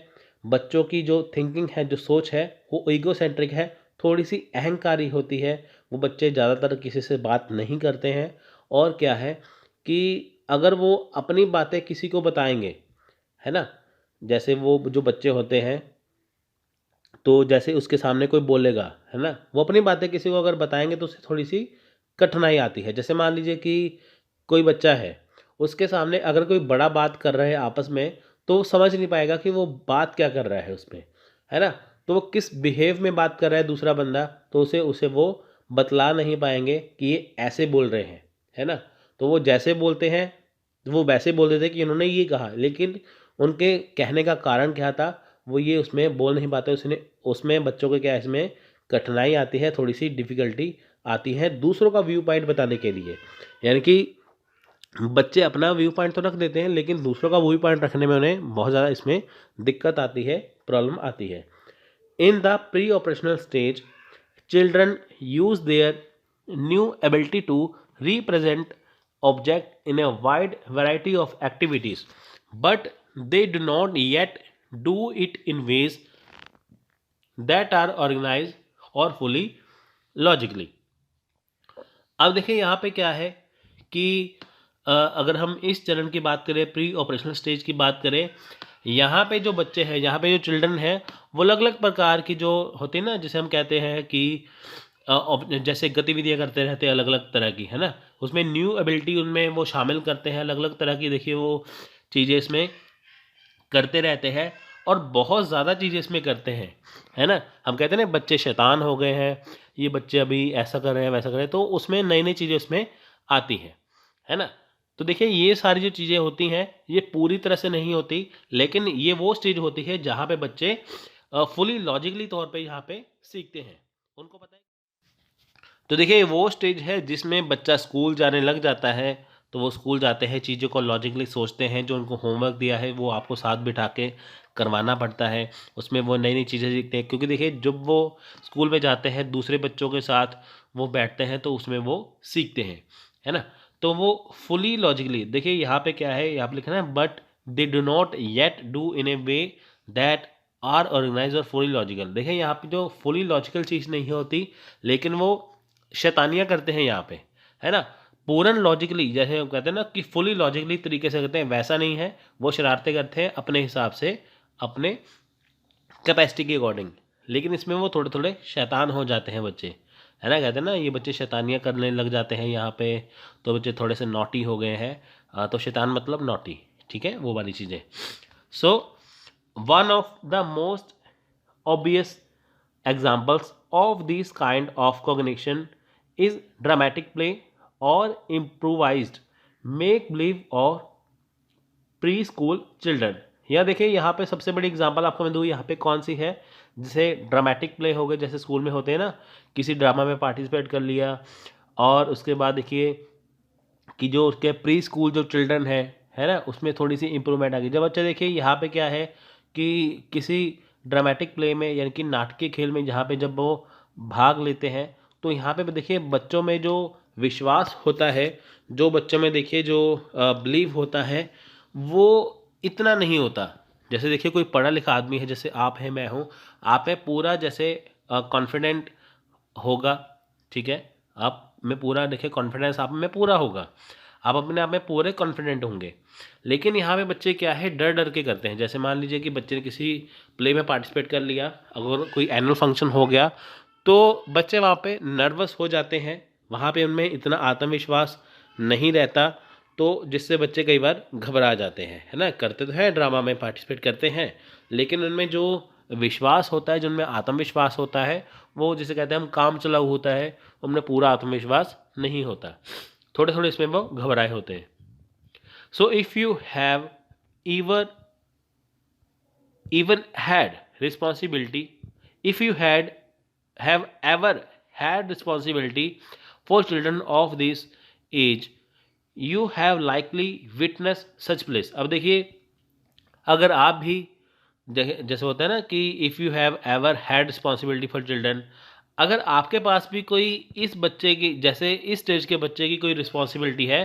बच्चों की जो थिंकिंग है, जो सोच है, वो ईगोसेंट्रिक है, थोड़ी सी अहंकारी होती है। वो बच्चे ज़्यादातर किसी से बात नहीं करते हैं, और क्या है कि अगर वो अपनी बातें किसी को बताएंगे, है ना, जैसे वो जो बच्चे होते हैं, तो जैसे उसके सामने कोई बोलेगा, है ना, वो अपनी बातें किसी को अगर बताएंगे तो उससे थोड़ी सी कठिनाई आती है। जैसे मान लीजिए कि कोई बच्चा है, उसके सामने अगर कोई बड़ा बात कर रहा है आपस में, तो वो समझ नहीं पाएगा कि वो बात क्या कर रहा है उसमें, है ना, तो वो किस बिहेव में बात कर रहा है दूसरा बंदा, तो उसे उसे वो बतला नहीं पाएंगे कि ये ऐसे बोल रहे हैं, है ना। तो वो जैसे बोलते हैं वो वैसे बोल देते हैं कि इन्होंने ये कहा, लेकिन उनके कहने का कारण क्या था वो ये उसमें बोल नहीं पाते। उसमें बच्चों को क्या, इसमें कठिनाई आती है, थोड़ी सी डिफ़िकल्टी आती है दूसरों का व्यू पॉइंट बताने के लिए। यानी कि बच्चे अपना व्यू पॉइंट तो रख देते हैं, लेकिन दूसरों का व्यू पॉइंट रखने में उन्हें बहुत ज़्यादा इसमें दिक्कत आती है, प्रॉब्लम आती है। In the pre operational stage children use their new ability to represent object in a wide variety of activities, but they do not yet do it in ways that are organized or fully logically। अब देखिए यहाँ पे क्या है कि अगर हम इस चरण की बात करें, प्री ऑपरेशनल स्टेज की बात करें, यहाँ पे जो बच्चे हैं, यहाँ पे जो चिल्ड्रन हैं, वो अलग अलग प्रकार की जो होती है ना, जैसे हम कहते हैं कि जैसे गतिविधियाँ करते रहते हैं अलग अलग तरह की, है ना, उसमें न्यू एबिलिटी उनमें वो शामिल करते हैं, अलग अलग तरह की देखिए वो चीज़ें इसमें करते रहते हैं, और बहुत ज़्यादा चीज़ें इसमें करते हैं, है ना। हम कहते हैं ना बच्चे शैतान हो गए हैं, ये बच्चे अभी ऐसा कर रहे हैं वैसा कर रहे हैं, तो उसमें नई नई चीज़ें उसमें आती हैं, है ना। तो देखिए ये सारी जो चीज़ें होती हैं ये पूरी तरह से नहीं होती, लेकिन ये वो स्टेज होती है जहाँ पे बच्चे फुली लॉजिकली तौर पे यहाँ पे सीखते हैं, उनको पता है। तो देखिए वो स्टेज है जिसमें बच्चा स्कूल जाने लग जाता है, तो वो स्कूल जाते हैं, चीज़ों को लॉजिकली सोचते हैं, जो उनको होमवर्क दिया है वो आपको साथ बिठा के करवाना पड़ता है, उसमें वो नई नई चीज़ें सीखते हैं, क्योंकि देखिए जब वो स्कूल में जाते हैं दूसरे बच्चों के साथ वो बैठते हैं तो उसमें वो सीखते हैं, है ना। तो वो फुली लॉजिकली, देखिए यहाँ पे क्या है, यहाँ पे लिखा है but they do not yet do in a way that are organise or fully logical. देखिए यहाँ पे जो फुली लॉजिकल चीज़ नहीं होती, लेकिन वो शैतानियाँ करते हैं यहाँ पे, है ना। पूर्ण लॉजिकली जैसे हम कहते हैं ना कि फुली लॉजिकली तरीके से करते हैं, वैसा नहीं है, वो शरारतें करते हैं अपने हिसाब से, अपने कैपेसिटी के अकॉर्डिंग, लेकिन इसमें वो थोड़े थोड़े शैतान हो जाते हैं बच्चे, है ना। कहते हैं ना ये बच्चे शैतानियाँ करने लग जाते हैं यहाँ पे, तो बच्चे थोड़े से नॉटी हो गए हैं, तो शैतान मतलब नॉटी, ठीक है, वो वाली चीज़ें। So one of the most obvious examples of this kind of cognition is dramatic play or improvised make believe or pre school children. यह देखिए यहाँ पे सबसे बड़ी एग्जांपल आपको मैं दूँ, यहाँ पे कौन सी है, जैसे ड्रामेटिक प्ले हो गए, जैसे स्कूल में होते हैं ना, किसी ड्रामा में पार्टिसिपेट कर लिया, और उसके बाद देखिए कि जो उसके प्री स्कूल जो चिल्ड्रन है ना, उसमें थोड़ी सी इम्प्रूवमेंट आ गई। जब बच्चे देखिए यहाँ पे क्या है कि किसी ड्रामेटिक प्ले में यानी कि नाटकीय खेल में जहाँ पे जब वो भाग लेते हैं, तो यहाँ पे देखिए बच्चों में जो विश्वास होता है, जो बच्चों में देखिए जो बिलीव होता है, वो इतना नहीं होता। जैसे देखिए कोई पढ़ा लिखा आदमी है, जैसे आप हैं, मैं हूँ, आप है पूरा जैसे कॉन्फिडेंट होगा, ठीक है, आप में पूरा देखिए कॉन्फिडेंस आप में पूरा होगा, आप अपने आप में पूरे कॉन्फिडेंट होंगे। लेकिन यहाँ पे बच्चे क्या है, डर डर के करते हैं। जैसे मान लीजिए कि बच्चे ने किसी प्ले में पार्टिसिपेट कर लिया, अगर कोई एनुअल फंक्शन हो गया तो बच्चे वहाँ पे नर्वस हो जाते हैं, वहाँ पे उनमें इतना आत्मविश्वास नहीं रहता, तो जिससे बच्चे कई बार घबरा जाते हैं, है ना। करते तो हैं ड्रामा में पार्टिसिपेट करते हैं, लेकिन उनमें जो विश्वास होता है, जिनमें आत्मविश्वास होता है, वो जिसे कहते हैं हम काम चलाऊ होता है, उनमें पूरा आत्मविश्वास नहीं होता, थोड़े थोड़े इसमें वो घबराए होते हैं। So if you have even even had responsibility, if you have ever had responsibility for children of this age, you have likely witnessed such place। अब देखिए, अगर आप भी जैसे होता है ना कि if you have ever had responsibility for children, अगर आपके पास भी कोई इस बच्चे की, जैसे इस स्टेज के बच्चे की कोई रिस्पॉन्सिबिलिटी है,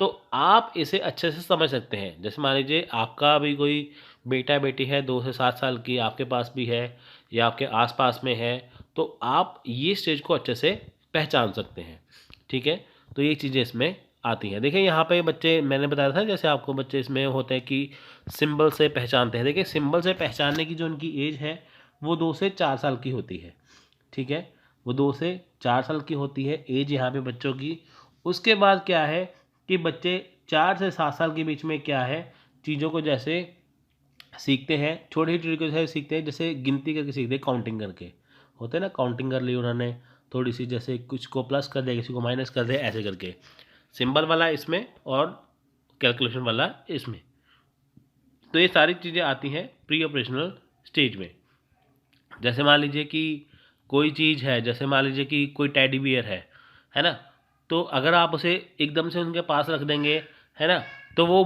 तो आप इसे अच्छे से समझ सकते हैं। जैसे मान लीजिए आपका भी कोई बेटा बेटी है 2 से 7 साल की, आपके पास भी है या आपके आसपास में है, तो आप ये स्टेज को अच्छे से पहचान सकते हैं, ठीक है। तो ये चीज़ें इसमें आती हैं। देखिए यहाँ पे बच्चे, मैंने बताया था जैसे आपको, बच्चे इसमें होते हैं कि सिंबल से पहचानते हैं। देखिए सिंबल से पहचानने की जो उनकी एज है वो 2 से 4 साल की होती है, ठीक है, वो 2 से 4 साल की होती है एज यहाँ पे बच्चों की। उसके बाद क्या है कि बच्चे 4 से 7 साल के बीच में क्या है, चीज़ों को जैसे सीखते हैं, छोटी छोटी तरीके से सीखते हैं, जैसे गिनती करके सीखते हैं, काउंटिंग करके, होते हैं ना, काउंटिंग कर ली उन्होंने थोड़ी सी, जैसे कुछ को प्लस कर दिया, किसी को माइनस कर दिया, ऐसे करके। सिंबल वाला इसमें और कैलकुलेशन वाला इसमें। तो ये सारी चीज़ें आती हैं प्री ऑपरेशनल स्टेज में। जैसे मान लीजिए कि कोई चीज़ है, जैसे मान लीजिए कि कोई टेडी बियर है ना, तो अगर आप उसे एकदम से उनके पास रख देंगे, है ना, तो वो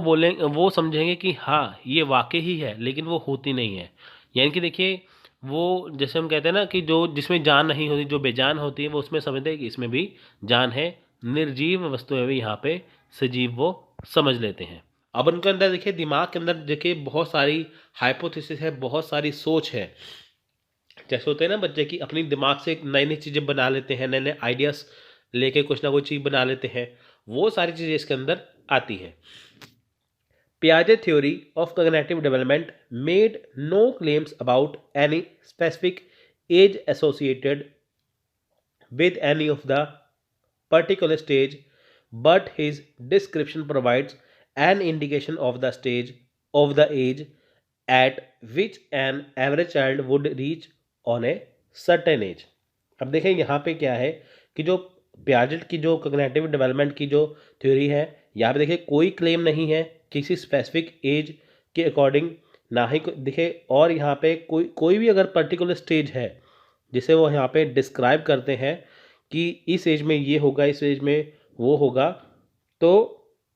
वो समझेंगे कि हाँ ये वाकई ही है, लेकिन वो होती नहीं है। यानी कि देखिए, वो जैसे हम कहते हैं ना कि जो जिसमें जान नहीं होती, जो बेजान होती है, वो उसमें समझते हैं कि इसमें भी जान है, निर्जीव वस्तुएं भी यहाँ पे सजीव वो समझ लेते हैं। अब उनके अंदर देखिए, दिमाग के अंदर देखिए बहुत सारी हाइपोथेसिस है, बहुत सारी सोच है। जैसे होते हैं ना बच्चे की अपनी दिमाग से नई नई चीज़ें बना लेते हैं, नए नए आइडियाज़ लेके कुछ ना कुछ चीज़ बना लेते हैं, वो सारी चीज़ें इसके अंदर आती हैं। Piaget theory of cognitive development made no claims about any specific age associated with any of the particular stage, but his description provides an indication of the stage of the age at which an average child would reach on a certain age। अब देखें यहाँ पे क्या है कि जो Piaget की जो कॉग्निटिव डेवलपमेंट की जो थ्योरी है, यहाँ पे देखिए कोई क्लेम नहीं है किसी स्पेसिफिक एज के अकॉर्डिंग, ना ही देखिए, और यहाँ पे कोई भी अगर पर्टिकुलर स्टेज है जिसे वो यहाँ पे डिस्क्राइब करते हैं कि इस एज में ये होगा, इस एज में वो होगा, तो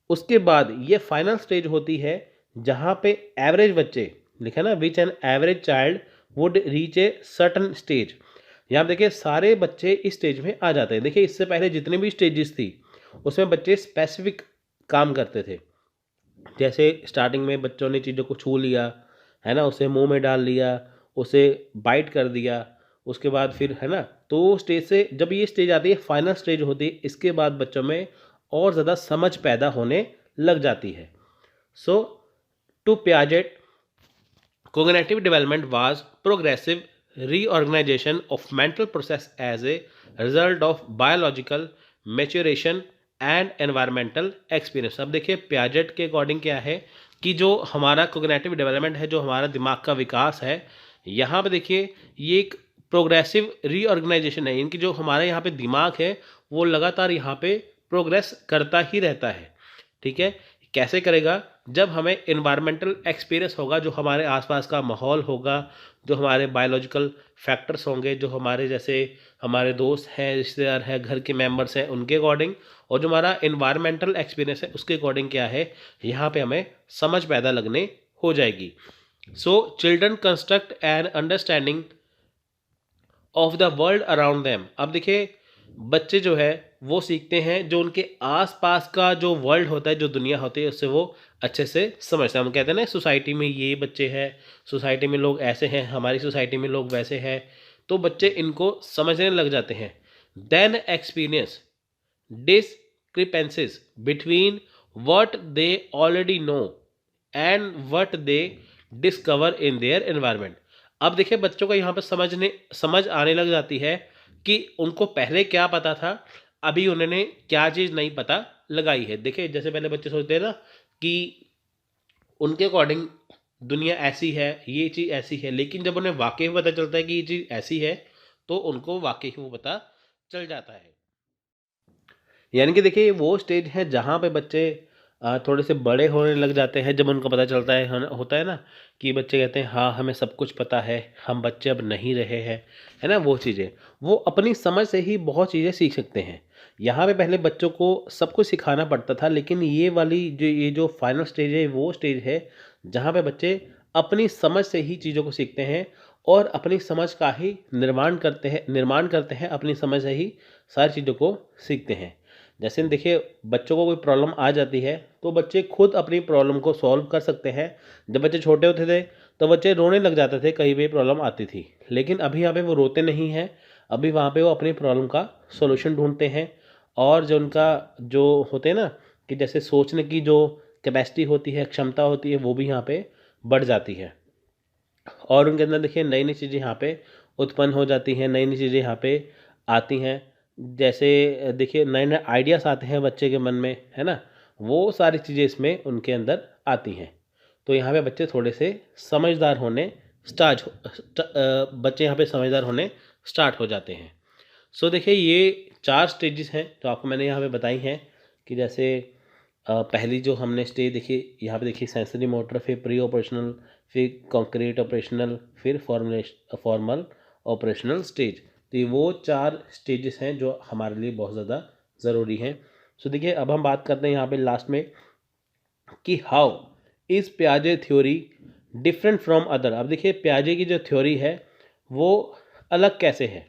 उसके बाद ये फाइनल स्टेज होती है जहाँ पे एवरेज बच्चे, लिखा ना, विच an average child would reach a certain stage. यहाँ देखिए सारे बच्चे इस स्टेज में आ जाते हैं। देखिए इससे पहले जितने भी स्टेजेस थी उसमें बच्चे स्पेसिफिक काम करते थे। जैसे स्टार्टिंग में बच्चों ने चीज़ों को छू लिया, है ना, उसे मुंह में डाल लिया, उसे बाइट कर दिया, उसके बाद फिर, है ना, तो स्टेज से जब ये स्टेज आती है फाइनल स्टेज होती है, इसके बाद बच्चों में और ज़्यादा समझ पैदा होने लग जाती है। So to Piaget, cognitive development was progressive reorganization of mental process as a result of biological maturation and environmental experience. अब देखिए पियाजेट के अकॉर्डिंग क्या है कि जो हमारा कोग्निटिव डेवलपमेंट है, जो हमारा दिमाग का विकास है, यहाँ पे देखिए ये एक प्रोग्रेसिव रीऑर्गेनाइजेशन है। इनकी जो हमारे यहाँ पे दिमाग है वो लगातार यहाँ पे प्रोग्रेस करता ही रहता है, ठीक है। कैसे करेगा? जब हमें इन्वायरमेंटल एक्सपीरियंस होगा, जो हमारे आसपास का माहौल होगा, जो हमारे बायोलॉजिकल फैक्टर्स होंगे, जो हमारे जैसे हमारे दोस्त हैं, रिश्तेदार हैं, घर के मेंबर्स हैं, उनके अकॉर्डिंग, और जो हमारा इन्वायरमेंटल एक्सपीरियंस है उसके अकॉर्डिंग क्या है, यहाँ पे हमें समझ पैदा लगने हो जाएगी। So children construct an understanding of the world around them. अब देखिए बच्चे जो है वो सीखते हैं जो उनके आसपास का जो वर्ल्ड होता है, जो दुनिया होती है, उससे वो अच्छे से समझते हैं। हम कहते हैं ना सोसाइटी में ये बच्चे हैं, सोसाइटी में लोग ऐसे हैं, हमारी सोसाइटी में लोग वैसे हैं, तो बच्चे इनको समझने लग जाते हैं। then experience discrepancies between what they already know and what they discover in their environment. अब देखिए बच्चों को यहाँ पर समझ आने लग जाती है कि उनको पहले क्या पता था, अभी उन्होंने क्या चीज़ नहीं पता लगाई है। देखिए जैसे पहले बच्चे सोचते हैं ना कि उनके अकॉर्डिंग दुनिया ऐसी है, ये चीज़ ऐसी है, लेकिन जब उन्हें वाकई में पता चलता है कि ये चीज़ ऐसी है तो उनको वाकई वो पता चल जाता है। यानी कि देखिए वो स्टेज है जहाँ पे बच्चे थोड़े से बड़े होने लग जाते हैं, जब उनको पता चलता है ना, होता है ना कि बच्चे कहते हैं हाँ हमें सब कुछ पता है, हम बच्चे अब नहीं रहे हैं, है ना। वो चीज़ें वो अपनी समझ से ही बहुत चीज़ें सीख सकते हैं। यहाँ पे पहले बच्चों को सब कुछ सिखाना पड़ता था, लेकिन ये जो फाइनल स्टेज है वो स्टेज है जहाँ पे बच्चे अपनी समझ से ही चीज़ों को सीखते हैं और अपनी समझ का ही निर्माण करते हैं अपनी समझ से ही सारी चीज़ों को सीखते हैं। जैसे देखिए बच्चों को कोई प्रॉब्लम आ जाती है तो बच्चे खुद अपनी प्रॉब्लम को सॉल्व कर सकते हैं। जब बच्चे छोटे होते थे तो बच्चे रोने लग जाते थे कहीं भी प्रॉब्लम आती थी, लेकिन अभी यहाँ पे वो रोते नहीं हैं। अभी वहाँ पे वो अपनी प्रॉब्लम का सॉल्यूशन ढूंढते हैं। और जो उनका जो होते हैं ना कि जैसे सोचने की जो कैपेसिटी होती है, क्षमता होती है, वो भी यहाँ पे बढ़ जाती है। और उनके अंदर देखिए नई नई चीज़ें यहाँ पे उत्पन्न हो जाती हैं, नई नई चीज़ें यहाँ पे आती हैं। जैसे देखिए नए नए आइडियाज़ आते हैं बच्चे के मन में, है ना। वो सारी चीज़ें इसमें उनके अंदर आती हैं। तो यहाँ पे बच्चे थोड़े से समझदार होने स्टार्ट बच्चे यहाँ पे समझदार होने स्टार्ट हो जाते हैं। सो देखिए ये 4 स्टेजेस हैं जो आपको मैंने यहाँ पे बताई हैं कि जैसे पहली जो हमने स्टेज देखी, यहाँ पे देखिए सेंसरी मोटर, फिर प्री ऑपरेशनल, फिर कॉन्क्रीट ऑपरेशनल, फिर फॉर्मल ऑपरेशनल स्टेज। तो ये वो 4 स्टेजेस हैं जो हमारे लिए बहुत ज़्यादा ज़रूरी हैं। सो देखिए अब हम बात करते हैं यहाँ पे लास्ट में कि हाउ इज़ पियाजे थ्योरी डिफरेंट फ्रॉम अदर। अब देखिए पियाजे की जो थ्योरी है वो अलग कैसे है।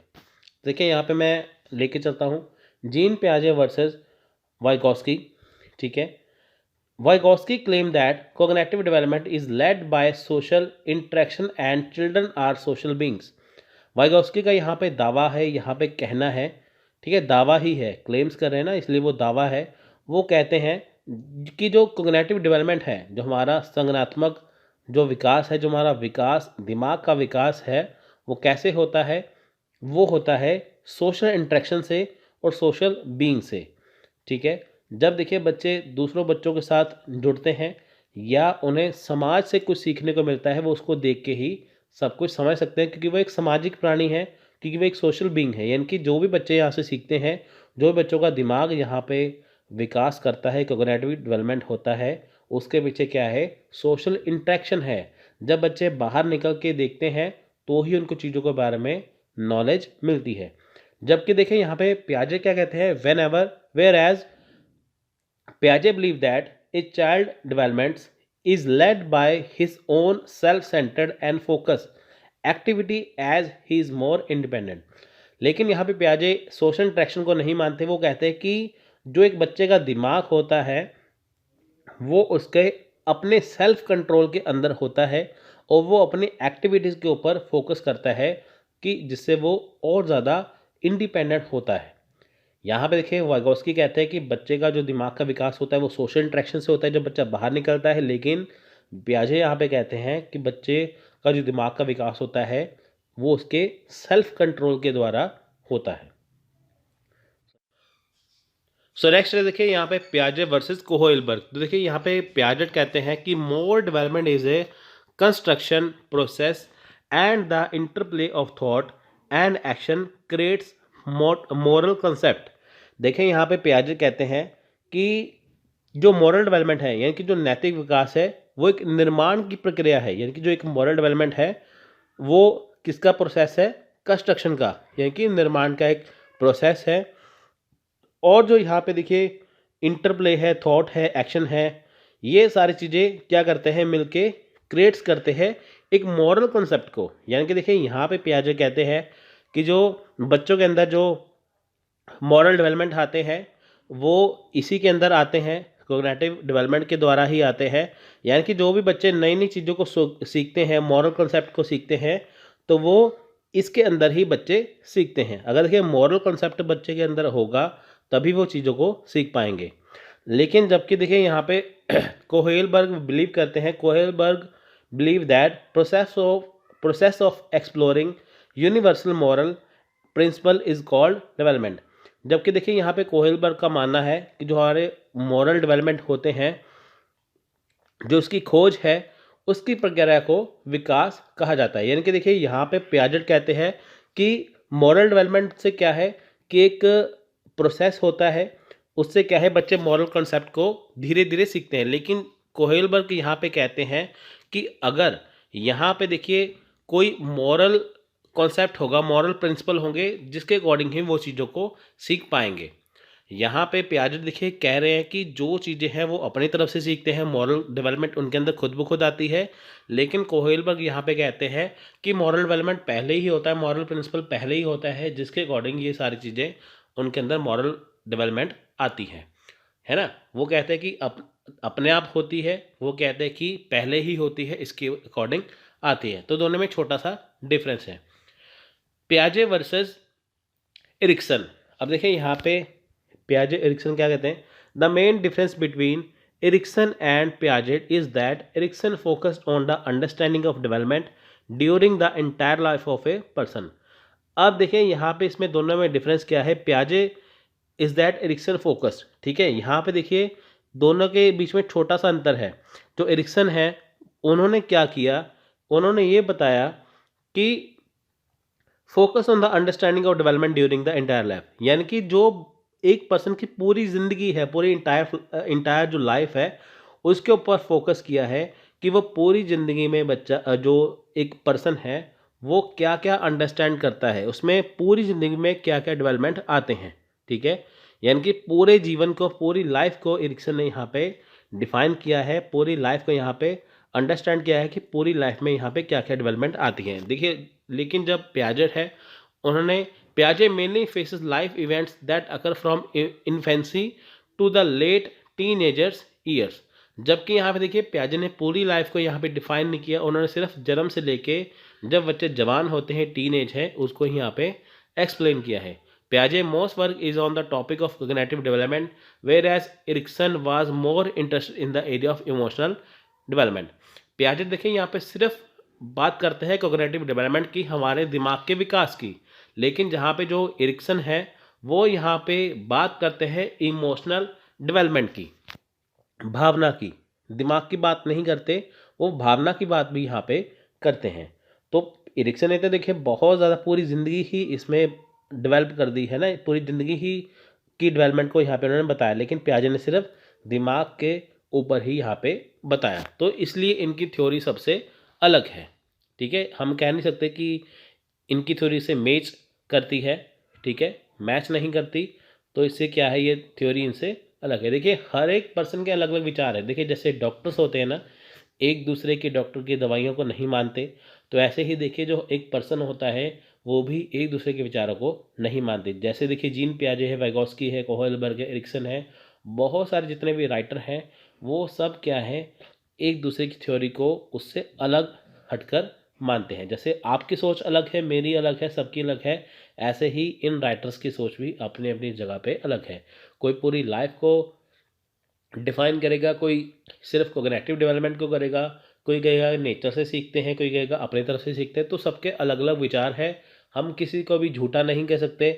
देखिए यहाँ पे मैं लेके चलता हूँ जीन पियाजे वर्सेस वाइगोस्की। ठीक है, Vygotsky claim that cognitive development is led by social interaction and children are social beings। Vygotsky का यहाँ पे दावा है, यहाँ पे कहना है, ठीक है, दावा ही है, क्लेम्स कर रहे हैं ना इसलिए वो दावा है। वो कहते हैं कि जो कोग्निटिव डेवलपमेंट है, जो हमारा संज्ञानात्मक जो विकास है, जो हमारा विकास दिमाग का विकास है, वो कैसे होता है, वो होता है सोशल इंटरेक्शन से और सोशल बीइंग से। ठीक है, जब देखिए बच्चे दूसरों बच्चों के साथ जुड़ते हैं या उन्हें समाज से कुछ सीखने को मिलता है, वो उसको देख के ही सब कुछ समझ सकते हैं, क्योंकि वो एक सामाजिक प्राणी है, क्योंकि वो एक सोशल बीइंग है। यानी कि जो भी बच्चे यहाँ से सीखते हैं, जो भी बच्चों का दिमाग यहाँ पे विकास करता है, कोग्निटिव डेवलपमेंट होता है, उसके पीछे क्या है, सोशल इंटरेक्शन है। जब बच्चे बाहर निकल के देखते हैं तो ही उनको चीज़ों के बारे में नॉलेज मिलती है। जबकि देखिए यहाँ पे पियाजे क्या कहते हैं, whenever whereas Piaget believed that a child development is led by his own self-centered and focused activity as he is more independent। लेकिन यहाँ पे पियाजे सोशल इंटरेक्शन को नहीं मानते। वो कहते हैं कि जो एक बच्चे का दिमाग होता है वो उसके अपने सेल्फ कंट्रोल के अंदर होता है और वो अपनी एक्टिविटीज़ के ऊपर फोकस करता है कि जिससे वो और ज़्यादा इंडिपेंडेंट होता है। यहाँ पे देखिए वाइगोस्की कहते हैं कि बच्चे का जो दिमाग का विकास होता है वो सोशल इंटरेक्शन से होता है जब बच्चा बाहर निकलता है, लेकिन पियाजे यहाँ पे कहते हैं कि बच्चे का जो दिमाग का विकास होता है वो उसके सेल्फ कंट्रोल के द्वारा होता है। सो नेक्स्ट देखिए यहाँ पे पियाजे वर्सेस कोहोइलबर्ग। तो देखिए यहाँ पे पियाजेट कहते हैं कि more development is a construction process and the interplay of thought and action creates moral concept. देखें यहाँ पे पियाजे कहते हैं कि जो मॉरल डेवलपमेंट है, यानी कि जो नैतिक विकास है, वो एक निर्माण की प्रक्रिया है। यानी कि जो एक मॉरल डेवलपमेंट है वो किसका प्रोसेस है, कंस्ट्रक्शन का, यानी कि निर्माण का एक प्रोसेस है। और जो यहाँ पे देखिए इंटरप्ले है, थॉट है, एक्शन है, ये सारी चीज़ें क्या करते हैं, मिलके क्रिएट्स करते हैं एक मॉरल कॉन्सेप्ट को। यानी कि देखिए यहाँ पे पियाजे कहते हैं कि जो बच्चों के अंदर जो मॉरल डेवलपमेंट आते हैं वो इसी के अंदर आते हैं, कोग्निटिव डेवलपमेंट के द्वारा ही आते हैं। यानी कि जो भी बच्चे नई नई चीज़ों को सीखते हैं, मॉरल कॉन्सेप्ट को सीखते हैं, तो वो इसके अंदर ही बच्चे सीखते हैं। अगर देखिए मॉरल कॉन्सेप्ट बच्चे के अंदर होगा तभी वो चीज़ों को सीख पाएंगे। लेकिन जबकि देखिए यहाँ पे कोहेलबर्ग बिलीव करते हैं, Kohlberg believe that process of exploring universal moral principle is called development. जबकि देखिए यहाँ पे कोहेलबर्ग का मानना है कि जो हमारे मॉरल डेवलपमेंट होते हैं, जो उसकी खोज है, उसकी प्रक्रिया को विकास कहा जाता है। यानी कि देखिए यहाँ पे पियाजेट कहते हैं कि मॉरल डेवलपमेंट से क्या है कि एक प्रोसेस होता है, उससे क्या है बच्चे मॉरल कॉन्सेप्ट को धीरे धीरे सीखते हैं। लेकिन कोहेलबर्ग यहाँ पे कहते हैं कि अगर यहाँ पे देखिए कोई मॉरल कॉन्सेप्ट होगा, मॉरल प्रिंसिपल होंगे जिसके अकॉर्डिंग ही वो चीज़ों को सीख पाएंगे। यहाँ पे पियाजेट देखिए कह रहे हैं कि जो चीज़ें हैं वो अपनी तरफ से सीखते हैं, मॉरल डेवलपमेंट उनके अंदर खुद ब खुद आती है। लेकिन कोहेलबर्ग यहाँ पे कहते हैं कि मॉरल डेवलपमेंट पहले ही होता है, मॉरल प्रिंसिपल पहले ही होता है, जिसके अकॉर्डिंग ये सारी चीज़ें उनके अंदर मॉरल डेवलपमेंट आती है ना। वो कहते हैं कि अपने आप होती है, वो कहते हैं कि पहले ही होती है, इसके अकॉर्डिंग आती है। तो दोनों में छोटा सा डिफरेंस है। पियाजे वर्सेस एरिक्सन। अब देखिए यहाँ पे पियाजे एरिक्सन क्या कहते हैं, the main difference between Erikson and Piaget is that Erikson focused on the understanding of development during the entire life of a person. अब देखिए यहाँ पे इसमें दोनों में डिफरेंस क्या है, पियाजे इज दैट एरिक्सन फोकस्ड, ठीक है। यहाँ पे देखिए दोनों के बीच में छोटा सा अंतर है। जो एरिक्सन है उन्होंने क्या किया, उन्होंने ये बताया कि focus on the understanding of development during the entire life, यानी कि जो एक पर्सन की पूरी ज़िंदगी है, पूरी इंटायर जो लाइफ है, उसके ऊपर फोकस किया है कि वो पूरी ज़िंदगी में बच्चा जो एक पर्सन है वो क्या क्या अंडरस्टैंड करता है, उसमें पूरी ज़िंदगी में क्या क्या डेवलपमेंट आते हैं, ठीक है। यानी कि पूरे जीवन को, पूरी लाइफ को एरिक्सन ने यहाँ पे डिफाइन किया है, पूरी लाइफ को यहाँ पे अंडरस्टैंड किया है कि पूरी लाइफ में यहाँ पे क्या क्या डेवलपमेंट आती है। देखिए लेकिन जब पियाजेट है, उन्होंने Piaget mainly faces life events that occur from infancy to the late teenagers years। जबकि यहाँ पे देखिए पियाजे ने पूरी लाइफ को यहाँ पे डिफाइन नहीं किया, उन्होंने सिर्फ जन्म से लेके जब बच्चे जवान होते हैं, टीनेज है, उसको ही यहाँ पे एक्सप्लेन किया है। पियाजे most work is on the topic of cognitive development whereas Erikson was more interested in the area of emotional development. पियाजे देखिए यहाँ पे सिर्फ बात करते हैं कॉग्निटिव डेवलपमेंट की, हमारे दिमाग के विकास की। लेकिन जहाँ पे जो एरिक्सन है वो यहाँ पे बात करते हैं इमोशनल डेवलपमेंट की, भावना की। दिमाग की बात नहीं करते, वो भावना की बात भी यहाँ पे करते हैं। तो एरिक्सन ने तो देखिए बहुत ज़्यादा पूरी ज़िंदगी ही इसमें डेवलप कर दी है ना, पूरी ज़िंदगी ही की डेवलपमेंट को यहाँ पे उन्होंने बताया। लेकिन पियाजे ने सिर्फ दिमाग के ऊपर ही यहाँ पे बताया, तो इसलिए इनकी थ्योरी सबसे अलग है, ठीक है। हम कह नहीं सकते कि इनकी थ्योरी से मैच करती है, ठीक है, मैच नहीं करती। तो इससे क्या है, ये थ्योरी इनसे अलग है। देखिए हर एक पर्सन के अलग अलग विचार है। देखिए जैसे डॉक्टर्स होते हैं ना, एक दूसरे के डॉक्टर की दवाइयों को नहीं मानते, तो ऐसे ही देखिए जो एक पर्सन होता है वो भी एक दूसरे के विचारों को नहीं मानते। जैसे देखिए जीन पियाजे है, वाइगोस्की है, कोहेलबर्ग है, एरिक्सन है, बहुत सारे जितने भी राइटर हैं वो सब क्या है, एक दूसरे की थ्योरी को उससे अलग हटकर मानते हैं। जैसे आपकी सोच अलग है, मेरी अलग है, सबकी अलग है, ऐसे ही इन राइटर्स की सोच भी अपनी अपनी जगह पे अलग है। कोई पूरी लाइफ को डिफाइन करेगा, कोई सिर्फ कोग्निटिव डेवलपमेंट को करेगा, कोई कहेगा नेचर से सीखते हैं, कोई कहेगा अपनी तरफ से सीखते हैं। तो सबके अलग अलग विचार है, हम किसी को भी झूठा नहीं कह सकते,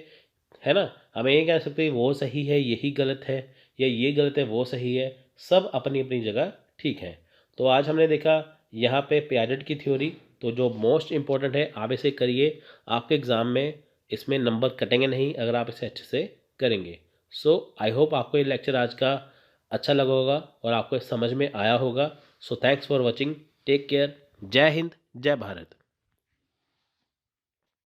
है ना। हमें ये कह सकते हैं वो सही है यही गलत है, या ये गलत है वो सही है, सब अपनी अपनी जगह ठीक है। तो आज हमने देखा यहाँ पे पियाजेट की थ्योरी, तो जो मोस्ट इम्पॉर्टेंट है आप इसे करिए, आपके एग्ज़ाम में इसमें नंबर कटेंगे नहीं अगर आप इसे अच्छे से करेंगे। सो आई होप आपको ये लेक्चर आज का अच्छा लगा होगा और आपको समझ में आया होगा। So thanks for watching, take care, जय हिंद, जय भारत।